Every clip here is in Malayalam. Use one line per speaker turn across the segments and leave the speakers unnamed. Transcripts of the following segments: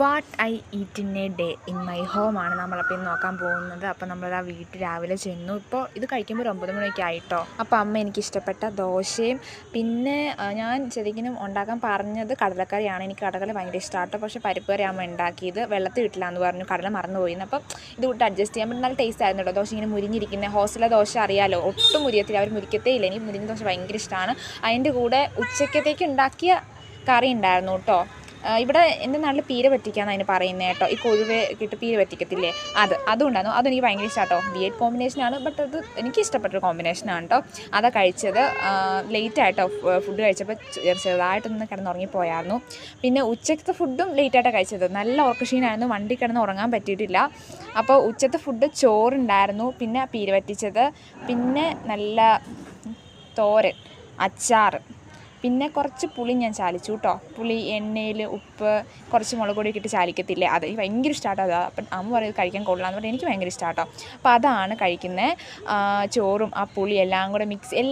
What I eat in A day in my home ആണ് നമ്മളപ്പോൾ ഇന്ന് നോക്കാൻ പോകുന്നത്. അപ്പോൾ നമ്മളത് ആ വീട്ടിൽ രാവിലെ ചെന്നു. ഇപ്പോൾ ഇത് കഴിക്കുമ്പോൾ ഒരു 9 മണിയൊക്കെ ആയിട്ടോ. അപ്പോൾ അമ്മ എനിക്കിഷ്ടപ്പെട്ട ദോശയും പിന്നെ ഞാൻ ശരിക്കും ഉണ്ടാക്കാൻ പറഞ്ഞത് കടലക്കറിയാണ്. എനിക്ക് കടലക്കറി ഭയങ്കര ഇഷ്ടമാട്ടോ. പക്ഷേ പരിപ്പ് കറി അമ്മ ഉണ്ടാക്കിയത് വെള്ളത്തിൽ ഇട്ടില്ലാന്ന് പറഞ്ഞു, കടല മറന്നു പോയിന്ന്. അപ്പം ഇത് കൂട്ട് അഡ്ജസ്റ്റ് ചെയ്യാൻ നല്ല ടേസ്റ്റ് ആയിരുന്നു കേട്ടോ. ദോശ ഇങ്ങനെ മുരിഞ്ഞിരിക്കുന്ന ഹോസ്റ്റലിലെ ദോശ അറിയാലോ, ഒട്ടും മുരിയത്തില്ല, അവർ മുരിക്കത്തേ ഇല്ല. എനിക്ക് മുരിഞ്ഞ ദോശ ഭയങ്കര ഇഷ്ടമാണ്. അതിൻ്റെ കൂടെ ഉച്ചക്കത്തേക്ക് ഉണ്ടാക്കിയ കറി ഉണ്ടായിരുന്നു കേട്ടോ. ഇവിടെ എൻ്റെ നാട്ടിൽ പീര പറ്റിക്കാന്ന് അതിന് പറയുന്നത് കേട്ടോ. ഈ കൊഴുവെ കിട്ട് പീര പറ്റിക്കത്തില്ലേ, അതുണ്ടായിരുന്നു. അതെനിക്ക് ഭയങ്കര ഇഷ്ടമാട്ടോ. വിയേഡ് കോമ്പിനേഷനാണ്, ബട്ട് അത് എനിക്ക് ഇഷ്ടപ്പെട്ടൊരു കോമ്പിനേഷനാണ് കേട്ടോ. അതാണ് കഴിച്ചത്. ലേറ്റായിട്ടോ ഫുഡ് കഴിച്ചപ്പോൾ ചെറുതായിട്ടൊന്ന് കിടന്നുറങ്ങിപ്പോയായിരുന്നു. പിന്നെ ഉച്ചക്കത്തെ ഫുഡും ലേറ്റായിട്ടാണ് കഴിച്ചത്. നല്ല ഉറക്കക്ഷീണമായിരുന്നു, വണ്ടി കിടന്ന് ഉറങ്ങാൻ പറ്റിയിട്ടില്ല. അപ്പോൾ ഉച്ചത്തെ ഫുഡ് ചോറുണ്ടായിരുന്നു, പിന്നെ പീര പറ്റിച്ചത്, പിന്നെ നല്ല തോരൻ, അച്ചാർ, പിന്നെ കുറച്ച് പുളി ഞാൻ ചാലിച്ചു കേട്ടോ. പുളി എണ്ണയിൽ ഉപ്പ് കുറച്ച് മുളക് പൊടിയൊക്കെ ഇട്ട് ചാലിക്കത്തില്ലേ, അത് എനിക്ക് ഭയങ്കര ഇഷ്ടമാട്ടോ. അത് അപ്പം അമ്മ പറയുന്നത് കഴിക്കാൻ കൊള്ളാമെന്ന് പറഞ്ഞാൽ എനിക്ക് ഭയങ്കര ഇഷ്ടമാട്ടോ. അപ്പോൾ അതാണ് കഴിക്കുന്നത്. ചോറും ആ പുളി എല്ലാം കൂടെ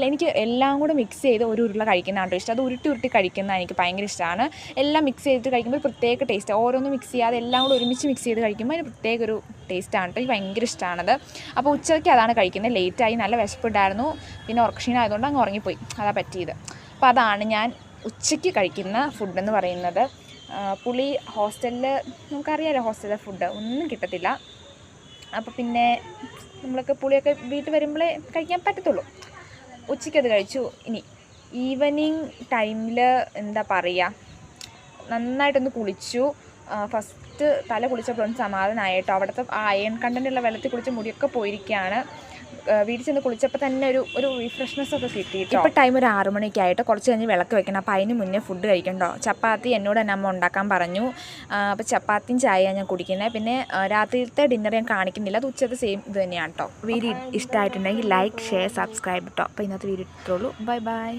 എനിക്ക് എല്ലാം കൂടെ മിക്സ് ചെയ്ത് ഒരു ഉരുള കഴിക്കുന്നതാണ് കേട്ടോ ഇഷ്ടം. അത് ഉരുട്ടി കഴിക്കുന്നത് എനിക്ക് ഭയങ്കര ഇഷ്ടമാണ്. എല്ലാം മിക്സ് ചെയ്തിട്ട് കഴിക്കുമ്പോൾ പ്രത്യേക ടേസ്റ്റ്. ഓരോന്നും മിക്സ് ചെയ്യാതെ എല്ലാം കൂടെ ഒരുമിച്ച് മിക്സ് ചെയ്ത് കഴിക്കുമ്പോൾ അതിന് പ്രത്യേക ഒരു ടേസ്റ്റാണ് കേട്ടോ. എനിക്ക് ഭയങ്കര ഇഷ്ടമാണത്. അപ്പോൾ ഉച്ചയ്ക്ക് അതാണ് കഴിക്കുന്നത്. ലേറ്റായി, നല്ല വിശപ്പുണ്ടായിരുന്നു, പിന്നെ ഉറക്കക്ഷീണമായതുകൊണ്ട് അങ്ങ് ഉറങ്ങിപ്പോയി, അതാണ് പറ്റിയത്. അപ്പോൾ അതാണ് ഞാൻ ഉച്ചയ്ക്ക് കഴിക്കുന്ന ഫുഡെന്ന് പറയുന്നത്. പുളി ഹോസ്റ്റലിൽ നമുക്കറിയാമല്ലോ, ഹോസ്റ്റലിലെ ഫുഡ് ഒന്നും കിട്ടത്തില്ല. അപ്പോൾ പിന്നെ നമ്മളൊക്കെ പുളിയൊക്കെ വീട്ടിൽ വരുമ്പോഴേ കഴിക്കാൻ പറ്റത്തുള്ളൂ. ഉച്ചയ്ക്കത് കഴിച്ചു. ഇനി ഈവനിങ് ടൈമിൽ എന്താ പറയുക, നന്നായിട്ടൊന്ന് കുളിച്ചു. ഫസ്റ്റ് തല കുളിച്ചപ്പോഴൊന്നും സമാധാനമായിട്ടോ. അവിടുത്തെ ആ അയൺ കണ്ടൻ്റുള്ള വെള്ളത്തിൽ കുളിച്ച് മുടിയൊക്കെ പോയിരിക്കുകയാണ്. വീട്ടിൽ ചെന്ന് കുളിച്ചപ്പോൾ തന്നെ ഒരു റിഫ്രഷ്നെസ് ഒക്കെ കിട്ടിയിട്ടോ. ഇപ്പോൾ ടൈം ഒരു 6 മണിയൊക്കെ ആയിട്ട് കുറച്ച് കഴിഞ്ഞ് വിളക്ക് വെക്കണം. അപ്പോൾ അതിന് മുന്നേ ഫുഡ് കഴിക്കണ്ടോ. ചപ്പാത്തി എന്നോട് തന്നെ അമ്മ ഉണ്ടാക്കാൻ പറഞ്ഞു. അപ്പോൾ ചപ്പാത്തിയും ചായയാണ് ഞാൻ കുടിക്കുന്നത്. പിന്നെ രാത്രിയിലത്തെ ഡിന്നർ ഞാൻ കാണിക്കുന്നില്ല, അത് ഉച്ചത്തെ സെയിം ഇത് തന്നെയാണ് കേട്ടോ. വീഡിയോ ഇഷ്ടമായിട്ടുണ്ടെങ്കിൽ ലൈക്ക്, ഷെയർ, സബ്സ്ക്രൈബ് കേട്ടോ. അപ്പോൾ ഇന്നത്തെ വീഡിയോ ഇട്ടുള്ളൂ. Bye bye.